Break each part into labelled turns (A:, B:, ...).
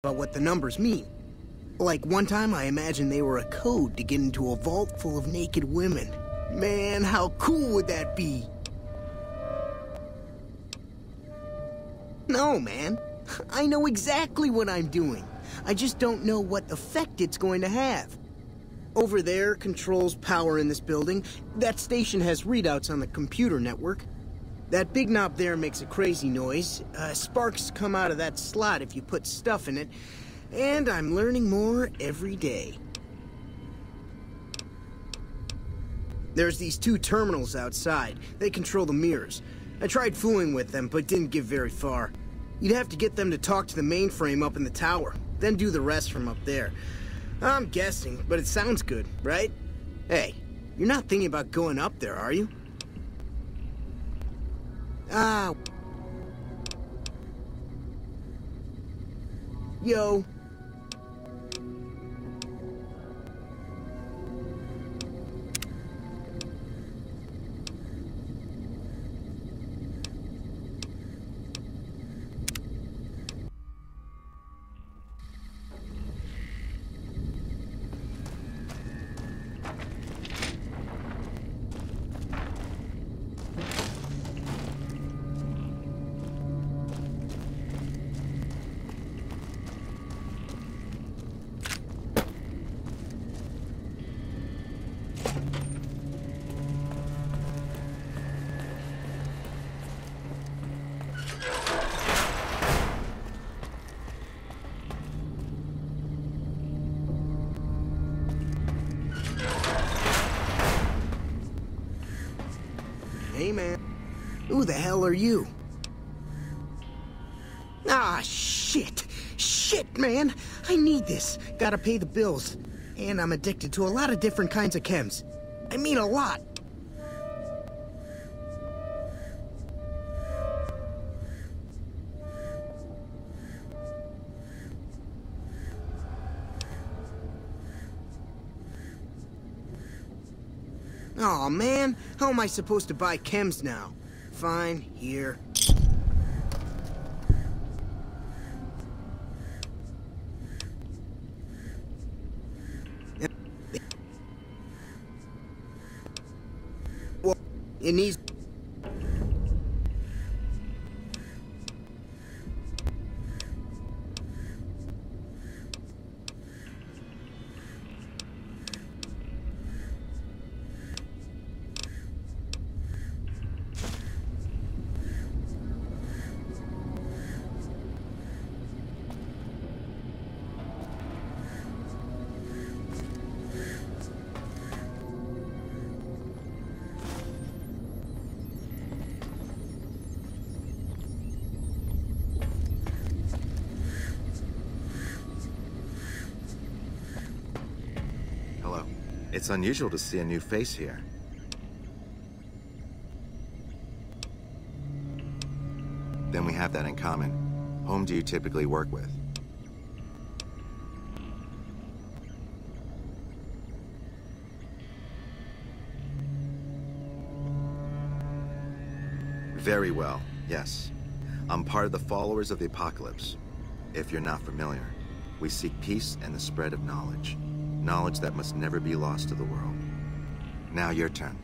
A: about what the numbers mean. Like one time I imagined they were a code to get into a vault full of naked women. Man, how cool would that be? No, man. I know exactly what I'm doing. I just don't know what effect it's going to have. Over there controls power in this building. That station has readouts on the computer network. That big knob there makes a crazy noise. Sparks come out of that slot if you put stuff in it. And I'm learning more every day. There's these two terminals outside. They control the mirrors. I tried fooling with them, but didn't get very far. You'd have to get them to talk to the mainframe up in the tower, then do the rest from up there. I'm guessing, but it sounds good, right? Hey, you're not thinking about going up there, are you? Yo. Hey, man. Who the hell are you? Ah, shit. Shit, man. I need this. Gotta pay the bills. And I'm addicted to a lot of different kinds of chems. I mean a lot. Aw, man. How am I supposed to buy chems now? Fine, here. Well, it needs...
B: It's unusual to see a new face here. Then we have that in common. Whom do you typically work with? Very well, yes. I'm part of the Followers of the Apocalypse. If you're not familiar, we seek peace and the spread of knowledge. Knowledge that must never be lost to the world. Now your turn.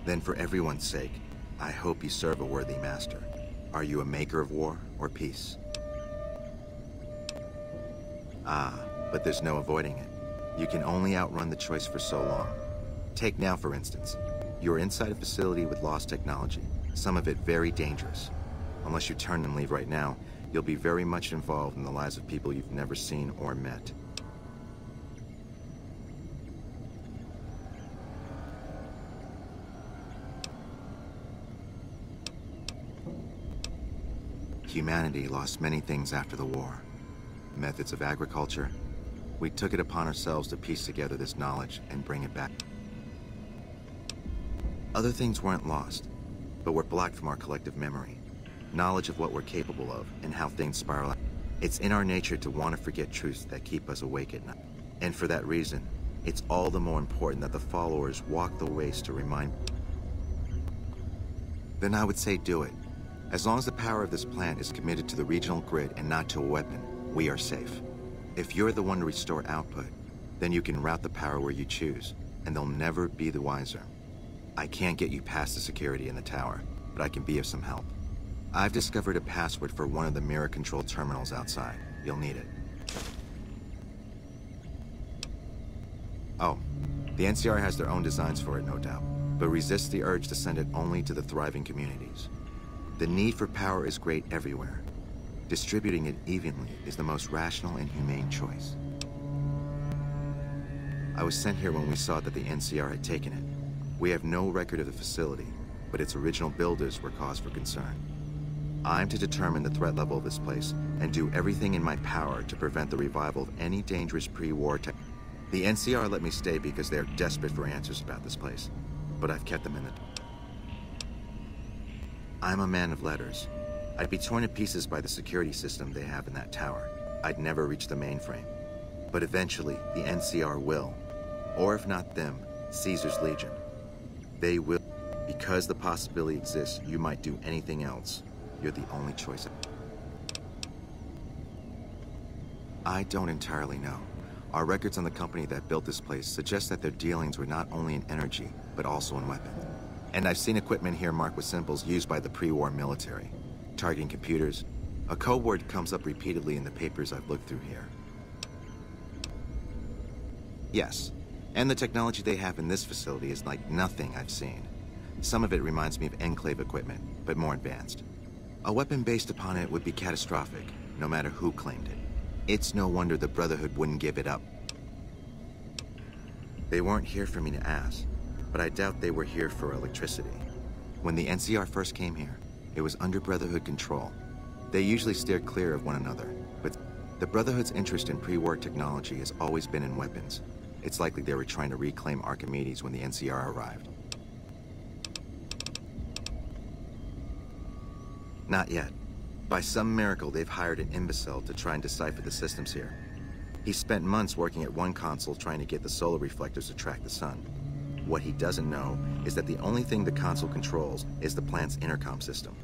B: Then for everyone's sake, I hope you serve a worthy master. Are you a maker of war or peace? Ah, but there's no avoiding it. You can only outrun the choice for so long. Take now, for instance. You're inside a facility with lost technology, some of it very dangerous. Unless you turn and leave right now, you'll be very much involved in the lives of people you've never seen or met. Humanity lost many things after the war. Methods of agriculture. We took it upon ourselves to piece together this knowledge and bring it back. Other things weren't lost, but were blocked from our collective memory. Knowledge of what we're capable of and how things spiral out. It's in our nature to want to forget truths that keep us awake at night. And for that reason, it's all the more important that the followers walk the ways to remind. Then I would say do it. As long as the power of this plant is committed to the regional grid and not to a weapon, we are safe. If you're the one to restore output, then you can route the power where you choose, and they'll never be the wiser. I can't get you past the security in the tower, but I can be of some help. I've discovered a password for one of the mirror-control terminals outside. You'll need it. Oh, the NCR has their own designs for it, no doubt, but resists the urge to send it only to the thriving communities. The need for power is great everywhere. Distributing it evenly is the most rational and humane choice. I was sent here when we saw that the NCR had taken it. We have no record of the facility, but its original builders were cause for concern. I'm to determine the threat level of this place and do everything in my power to prevent the revival of any dangerous pre-war tech. The NCR let me stay because they are desperate for answers about this place, but I've kept them in the... I'm a man of letters. I'd be torn to pieces by the security system they have in that tower. I'd never reach the mainframe. But eventually, the NCR will. Or if not them, Caesar's Legion. They will. Because the possibility exists you might do anything else, you're the only choice. I don't entirely know. Our records on the company that built this place suggest that their dealings were not only in energy, but also in weapons. And I've seen equipment here marked with symbols used by the pre-war military. Targeting computers. A code word comes up repeatedly in the papers I've looked through here. Yes, and the technology they have in this facility is like nothing I've seen. Some of it reminds me of Enclave equipment, but more advanced. A weapon based upon it would be catastrophic, no matter who claimed it. It's no wonder the Brotherhood wouldn't give it up. They weren't here for me to ask, but I doubt they were here for electricity. When the NCR first came here, it was under Brotherhood control. They usually steer clear of one another, but the Brotherhood's interest in pre-war technology has always been in weapons. It's likely they were trying to reclaim Archimedes when the NCR arrived. Not yet. By some miracle, they've hired an imbecile to try and decipher the systems here. He spent months working at one console trying to get the solar reflectors to track the sun. What he doesn't know is that the only thing the console controls is the plant's intercom system.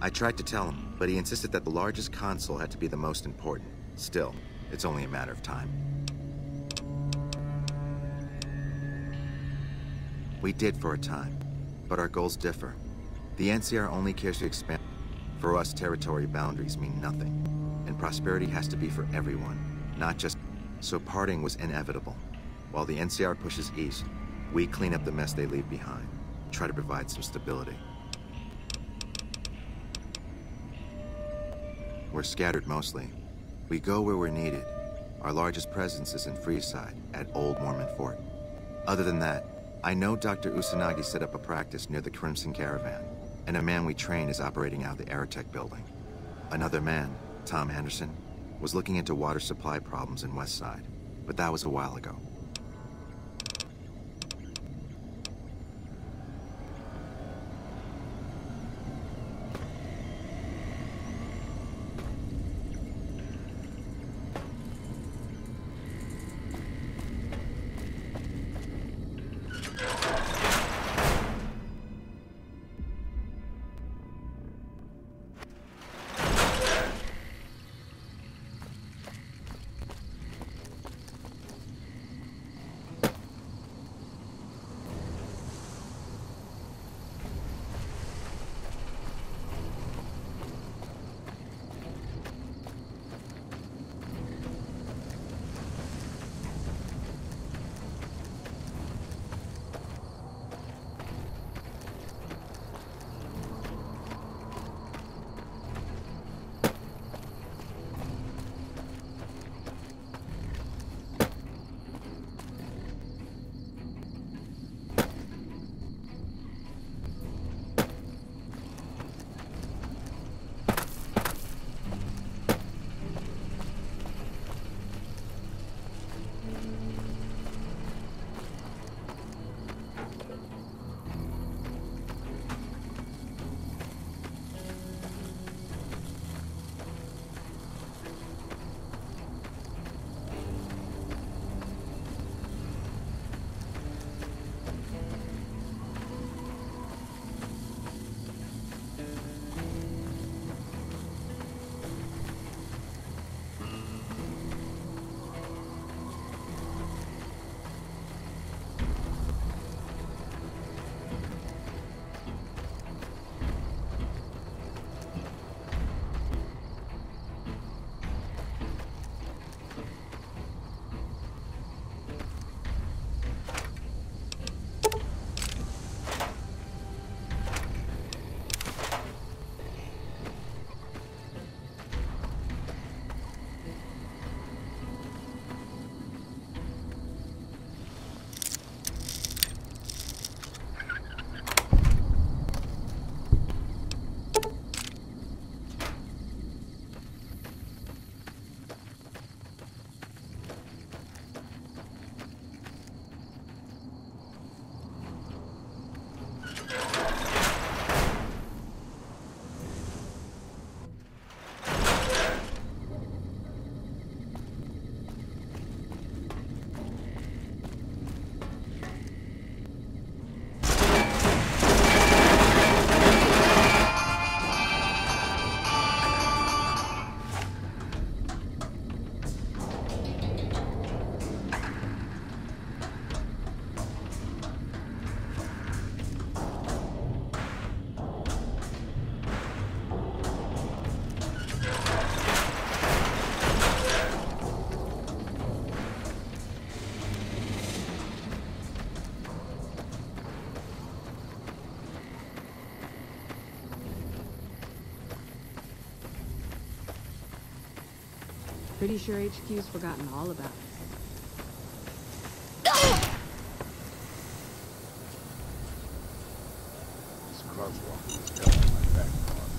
B: I tried to tell him, but he insisted that the largest console had to be the most important. Still, it's only a matter of time. We did for a time, but our goals differ. The NCR only cares to expand. For us, territory boundaries mean nothing, and prosperity has to be for everyone, not just... So parting was inevitable. While the NCR pushes east, we clean up the mess they leave behind, try to provide some stability. We're scattered mostly. We go where we're needed. Our largest presence is in Freeside, at Old Mormon Fort. Other than that, I know Dr. Usanagi set up a practice near the Crimson Caravan, and a man we train is operating out of the Aerotech building. Another man, Tom Anderson, was looking into water supply problems in Westside, but that was a while ago.
C: Pretty sure HQ's forgotten all about it.
D: This Crosswalker is got my back on.